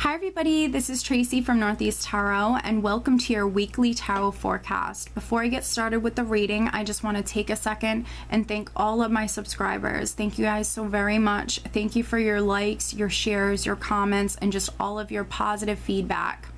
Hi everybody, this is Tracy from Northeast Tarot and welcome to your weekly tarot forecast. Before I get started with the reading, I just want to take a second and thank all of my subscribers. Thank you guys so very much. Thank you for your likes, your shares, your comments, and just all of your positive feedback.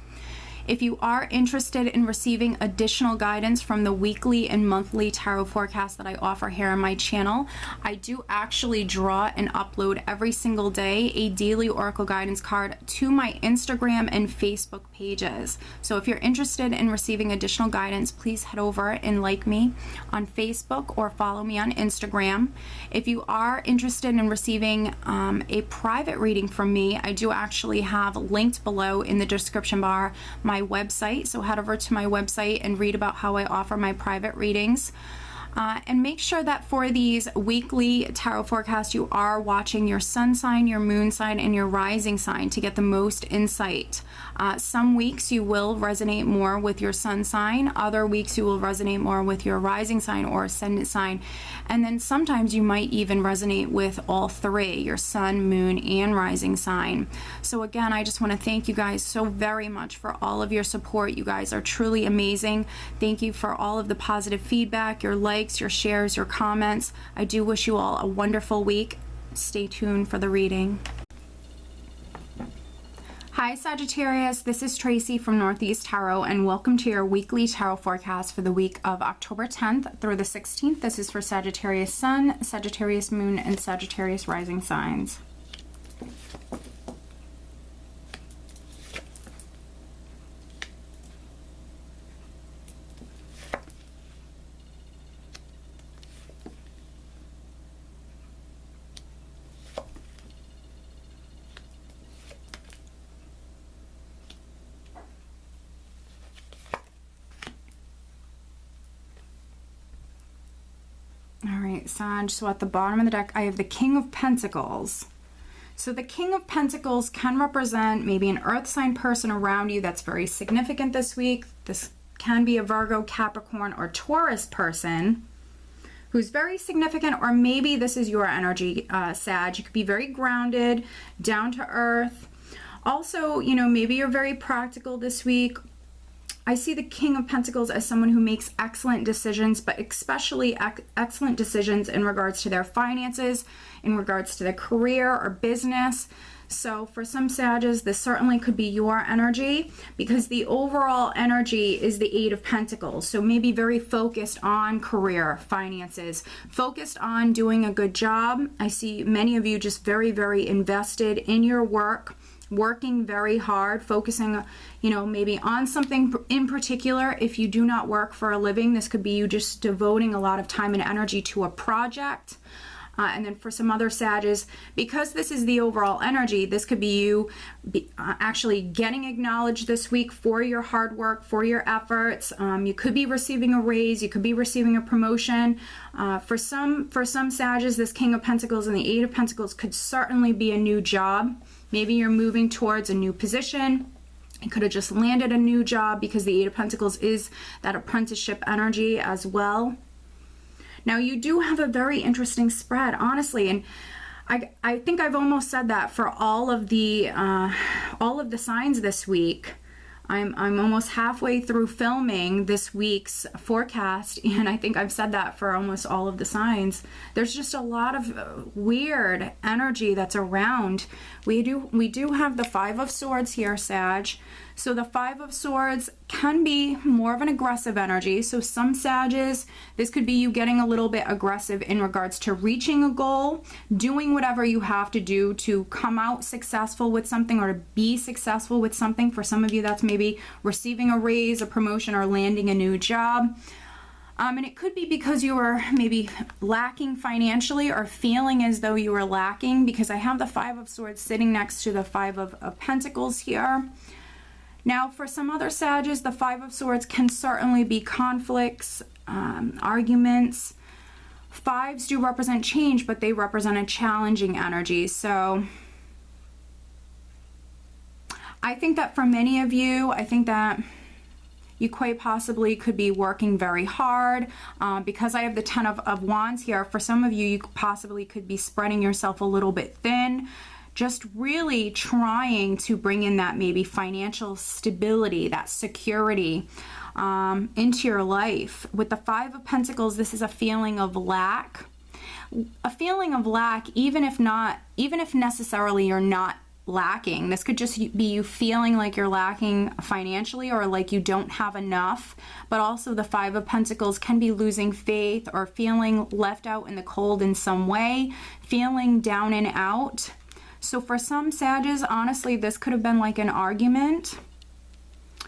If you are interested in receiving additional guidance from the weekly and monthly tarot forecast that I offer here on my channel, I do actually draw and upload every single day a daily oracle guidance card to my Instagram and Facebook pages. So if you're interested in receiving additional guidance, please head over and like me on Facebook or follow me on Instagram. If you are interested in receiving a private reading from me, I do actually have linked below in the description bar my website, so head over to my website and read about how I offer my private readings. And make sure that for these weekly tarot forecasts you are watching your sun sign, your moon sign, and your rising sign to get the most insight. Some weeks you will resonate more with your sun sign, other weeks you will resonate more with your rising sign or ascendant sign, and then sometimes you might even resonate with all three, your sun, moon, and rising sign. So again, I just want to thank you guys so very much for all of your support. You guys are truly amazing. Thank you for all of the positive feedback, your likes, your shares, your comments. I do wish you all a wonderful week. Stay tuned for the reading. Hi Sagittarius, this is Tracy from Northeast Tarot and welcome to your weekly tarot forecast for the week of October 10th through the 16th. This is for Sagittarius Sun, Sagittarius Moon, and Sagittarius Rising signs. All right, Sag, so at the bottom of the deck, I have the King of Pentacles. So the King of Pentacles can represent maybe an earth sign person around you that's very significant this week. This can be a Virgo, Capricorn, or Taurus person who's very significant, or maybe this is your energy, Sag. You could be very grounded, down to earth. Also, you know, maybe you're very practical this week. I see the King of Pentacles as someone who makes excellent decisions, but especially excellent decisions in regards to their finances, in regards to their career or business. So for some Sages, this certainly could be your energy because the overall energy is the Eight of Pentacles. So maybe very focused on career, finances, focused on doing a good job. I see many of you just very, very invested in your work, working very hard, focusing, you know, maybe on something in particular. If you do not work for a living, this could be you just devoting a lot of time and energy to a project. And then for some other Sages, because this is the overall energy, this could be you actually getting acknowledged this week for your hard work, for your efforts. You could be receiving a raise, you could be receiving a promotion. For some Sages, this King of Pentacles and the Eight of Pentacles could certainly be a new job. Maybe you're moving towards a new position. You could have just landed a new job because the Eight of Pentacles is that apprenticeship energy as well. Now you do have a very interesting spread, honestly, and I think I've almost said that for all of the signs this week. I'm almost halfway through filming this week's forecast, and I think I've said that for almost all of the signs. There's just a lot of weird energy that's around. We do have the Five of Swords here, Sag. So the Five of Swords can be more of an aggressive energy. So some Sages, this could be you getting a little bit aggressive in regards to reaching a goal, doing whatever you have to do to come out successful with something or to be successful with something. For some of you, that's maybe receiving a raise, a promotion, or landing a new job. And it could be because you were maybe lacking financially or feeling as though you were lacking, because I have the Five of Swords sitting next to the Five of Pentacles here. Now, for some other Sages, the Five of Swords can certainly be conflicts, arguments. Fives do represent change, but they represent a challenging energy. So I think that for many of you, I think that you quite possibly could be working very hard. Because I have the Ten of Wands here, for some of you, you possibly could be spreading yourself a little bit thin, just really trying to bring in that maybe financial stability, that security into your life. With the Five of Pentacles, this is a feeling of lack. A feeling of lack, even if necessarily you're not lacking. This could just be you feeling like you're lacking financially or like you don't have enough. But also the Five of Pentacles can be losing faith or feeling left out in the cold in some way, feeling down and out. So for some Sages, honestly, this could have been like an argument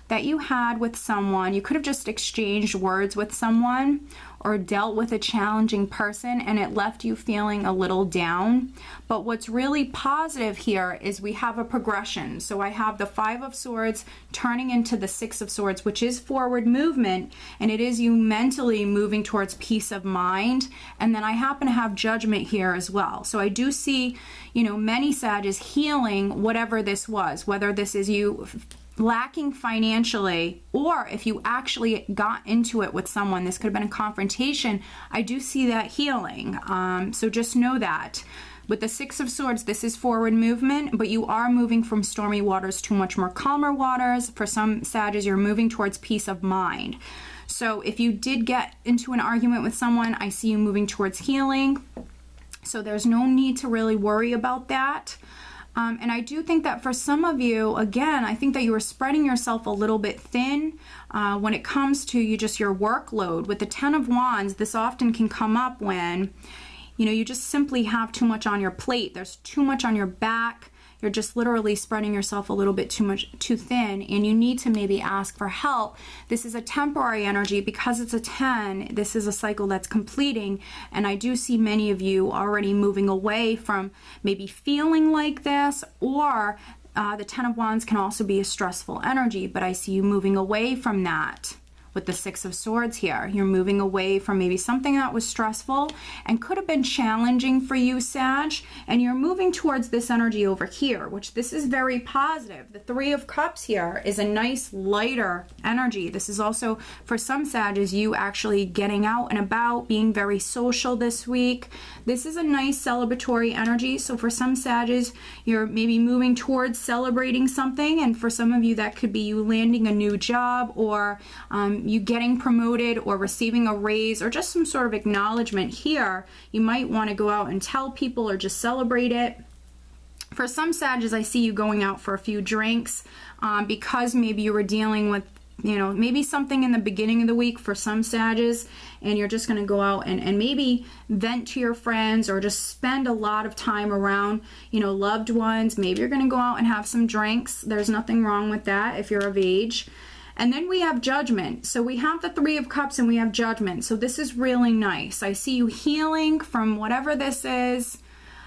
that you had with someone. You could have just exchanged words with someone or dealt with a challenging person and it left you feeling a little down. But what's really positive here is we have a progression. So I have the Five of Swords turning into the Six of Swords, which is forward movement, and it is you mentally moving towards peace of mind. And then I happen to have Judgment here as well. So I do see, you know, many Sages healing whatever this was, whether this is you lacking financially, or if you actually got into it with someone, this could have been a confrontation. I do see that healing. So just know that. With the Six of Swords, this is forward movement, but you are moving from stormy waters to much more calmer waters. For some Sages, you're moving towards peace of mind. So if you did get into an argument with someone, I see you moving towards healing. So there's no need to really worry about that. And I do think that for some of you, again, I think that you are spreading yourself a little bit thin when it comes to your workload. With the Ten of Wands, this often can come up when, you know, you just simply have too much on your plate. There's too much on your back. You're just literally spreading yourself a little bit too thin, and you need to maybe ask for help. This is a temporary energy because it's a 10. This is a cycle that's completing, and I do see many of you already moving away from maybe feeling like this, or the Ten of Wands can also be a stressful energy, but I see you moving away from that. With the Six of Swords here, you're moving away from maybe something that was stressful and could have been challenging for you, Sag, and you're moving towards this energy over here, which this is very positive. The Three of Cups here is a nice lighter energy. This is also for some Sages you actually getting out and about, being very social this week. This is a nice celebratory energy. So for some Sages, you're maybe moving towards celebrating something, and for some of you that could be you landing a new job, or you getting promoted, or receiving a raise, or just some sort of acknowledgement here. You might want to go out and tell people or just celebrate it. For some Sages, I see you going out for a few drinks because maybe you were dealing with, you know, maybe something in the beginning of the week for some Sages, and you're just going to go out and maybe vent to your friends or just spend a lot of time around, you know, loved ones. Maybe you're going to go out and have some drinks. There's nothing wrong with that if you're of age. And then we have Judgment. So we have the Three of Cups and we have Judgment. So this is really nice. I see you healing from whatever this is.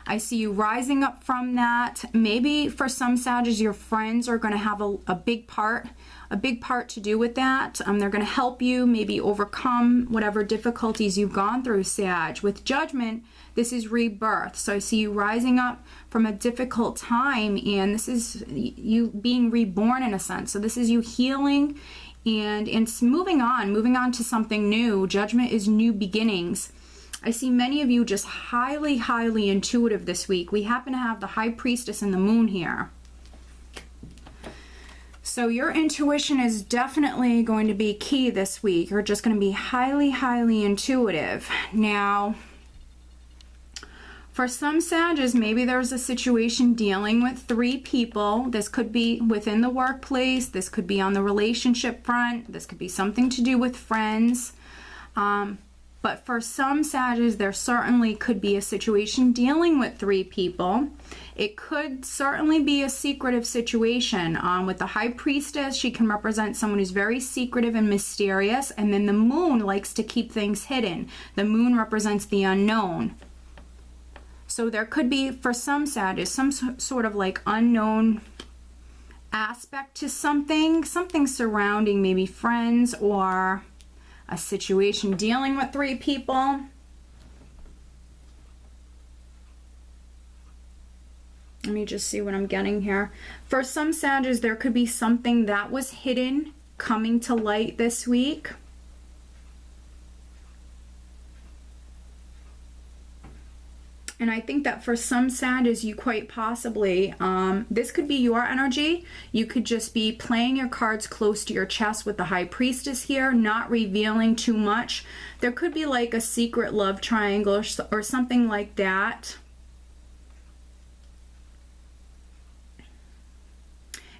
I see you rising up from that. Maybe for some Sages, your friends are going to have a big part to do with that. They're going to help you maybe overcome whatever difficulties you've gone through, Sag. With Judgment, this is rebirth. So I see you rising up from a difficult time, and this is you being reborn in a sense. So this is you healing and moving on to something new. Judgment is new beginnings. I see many of you just highly, highly intuitive this week. We happen to have the High Priestess and the Moon here. So your intuition is definitely going to be key this week. You're just going to be highly, highly intuitive. Now, for some Sages, maybe there's a situation dealing with three people. This could be within the workplace. This could be on the relationship front. This could be something to do with friends. But for some Sages, there certainly could be a situation dealing with three people. It could certainly be a secretive situation. With the High Priestess, she can represent someone who's very secretive and mysterious. And then the Moon likes to keep things hidden. The Moon represents the unknown. So there could be, for some Sages, some sort of like unknown aspect to something surrounding maybe friends or a situation dealing with three people. Let me just see what I'm getting here. For some Sages, there could be something that was hidden coming to light this week. And I think that for some Sagittarius, you quite possibly, this could be your energy. You could just be playing your cards close to your chest with the High Priestess here, not revealing too much. There could be like a secret love triangle or something like that.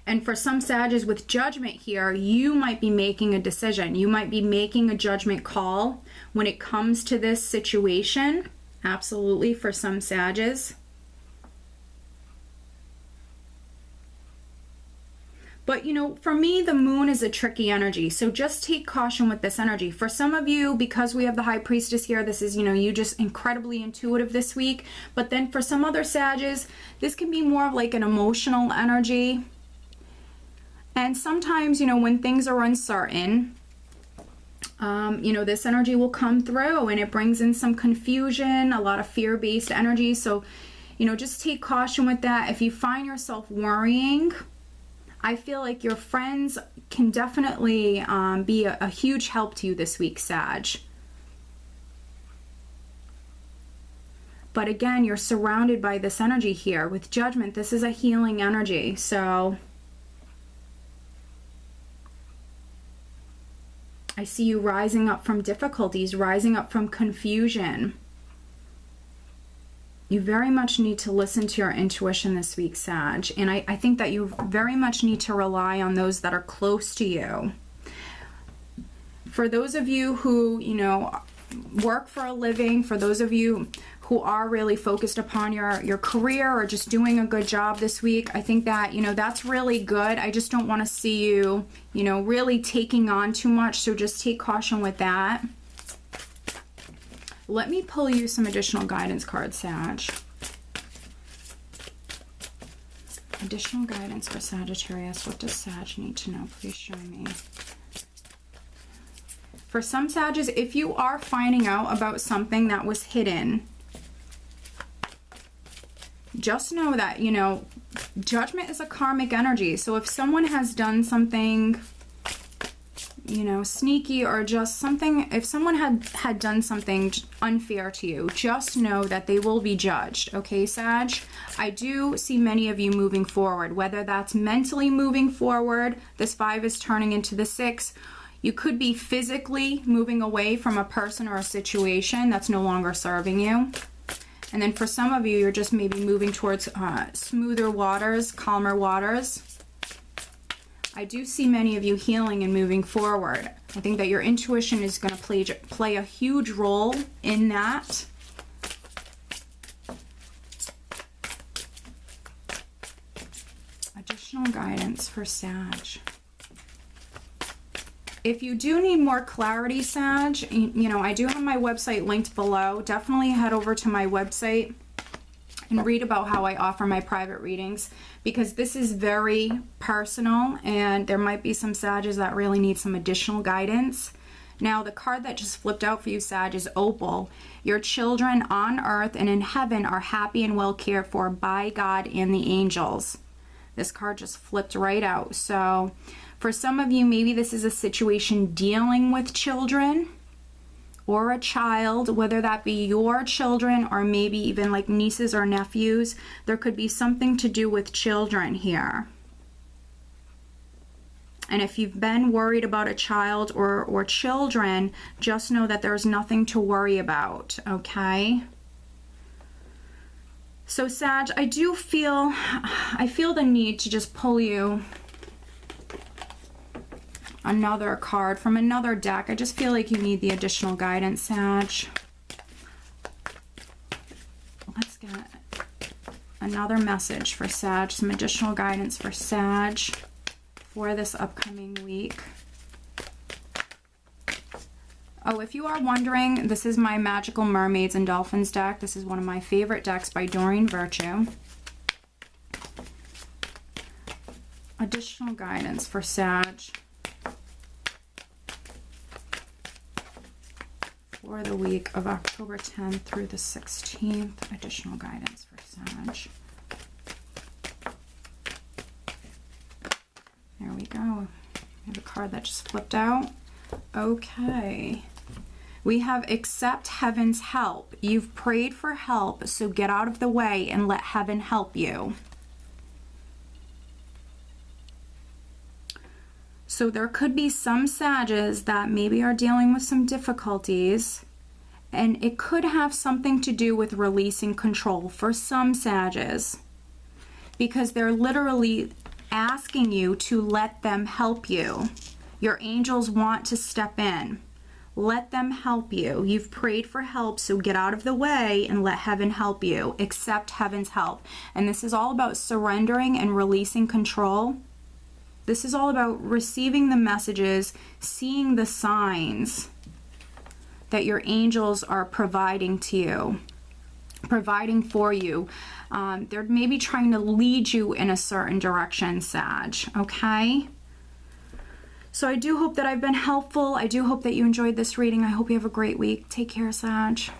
And for some Sagittarius with Judgment here, you might be making a decision. You might be making a judgment call when it comes to this situation. Absolutely, for some Sagittarius. But, you know, for me, the moon is a tricky energy. So just take caution with this energy. For some of you, because we have the High Priestess here, this is, you know, you just incredibly intuitive this week. But then for some other Sagittarius, this can be more of like an emotional energy. And sometimes, you know, when things are uncertain, you know, this energy will come through and it brings in some confusion, a lot of fear-based energy. So, you know, just take caution with that. If you find yourself worrying, I feel like your friends can definitely be a huge help to you this week, Sag. But again, you're surrounded by this energy here. With Judgment, this is a healing energy. So I see you rising up from difficulties, rising up from confusion. You very much need to listen to your intuition this week, Sag. And I think that you very much need to rely on those that are close to you. For those of you who, you know, work for a living, for those of you who are really focused upon your career or just doing a good job this week, I think that, you know, that's really good. I just don't want to see you, you know, really taking on too much. So just take caution with that. Let me pull you some additional guidance cards, Sag. Additional guidance for Sagittarius. What does Sag need to know? Please show me. For some Sagittarius, if you are finding out about something that was hidden, just know that, you know, Judgment is a karmic energy. So if someone has done something, you know, sneaky or just something, if someone had done something unfair to you, just know that they will be judged. Okay, Sag? I do see many of you moving forward, whether that's mentally moving forward. This 5 is turning into the 6. You could be physically moving away from a person or a situation that's no longer serving you. And then for some of you, you're just maybe moving towards smoother waters, calmer waters. I do see many of you healing and moving forward. I think that your intuition is going to play a huge role in that. Additional guidance for Sag. If you do need more clarity, Sag, you know, I do have my website linked below. Definitely head over to my website and read about how I offer my private readings, because this is very personal and there might be some Sages that really need some additional guidance. Now, the card that just flipped out for you, Sag, is Opal. Your children on earth and in heaven are happy and well cared for by God and the angels. This card just flipped right out. So for some of you, maybe this is a situation dealing with children or a child, whether that be your children or maybe even like nieces or nephews. There could be something to do with children here. And if you've been worried about a child or children, just know that there's nothing to worry about, okay? So Sag, I feel the need to just pull you another card from another deck. I just feel like you need the additional guidance, Sag. Let's get another message for Sag, some additional guidance for Sag for this upcoming week. Oh, if you are wondering, this is my Magical Mermaids and Dolphins deck. This is one of my favorite decks by Doreen Virtue. Additional guidance for Sag for the week of October 10th through the 16th. Additional guidance for Sag. There we go. We have a card that just flipped out. Okay. We have accept heaven's help. You've prayed for help, so get out of the way and let heaven help you. So there could be some Sages that maybe are dealing with some difficulties, and it could have something to do with releasing control for some Sages, because they're literally asking you to let them help you. Your angels want to step in. Let them help you. You've prayed for help, so get out of the way and let heaven help you. Accept heaven's help. And this is all about surrendering and releasing control. This is all about receiving the messages, seeing the signs that your angels are providing to you, providing for you. They're maybe trying to lead you in a certain direction, Sag, okay? So I do hope that I've been helpful. I do hope that you enjoyed this reading. I hope you have a great week. Take care, Sag.